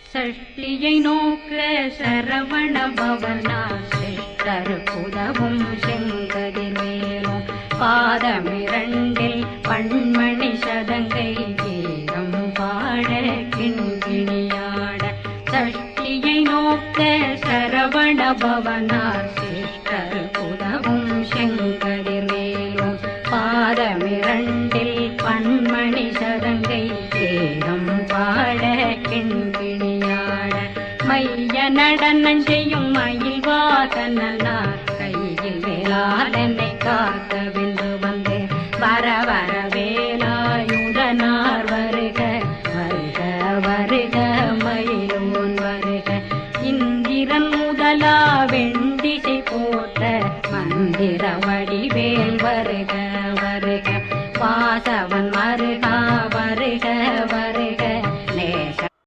சஷ்டியை நோக்க சரவண பவனா சிஷ்டருக்குதவும் செங்கதிர் மேலும் பாதமிரண்டில் பண்மணி சதங்கை கீதம் பாட கிண்கிணியாட சஷ்டியை நோக்க சரவண பவனா சிஷ்டருக்குதவும் செங்கதிர் மேலும் பாதமிரண்டில் பண்மணி சதங்கை கீதம் பாட கிண்கிணியாட மைய நடனம் செய்யும் மயில் வாசனார் கையில் வேளாளனை காக்க வென்று வந்து வர வர வேலாயுதனார் வருக வருக வருக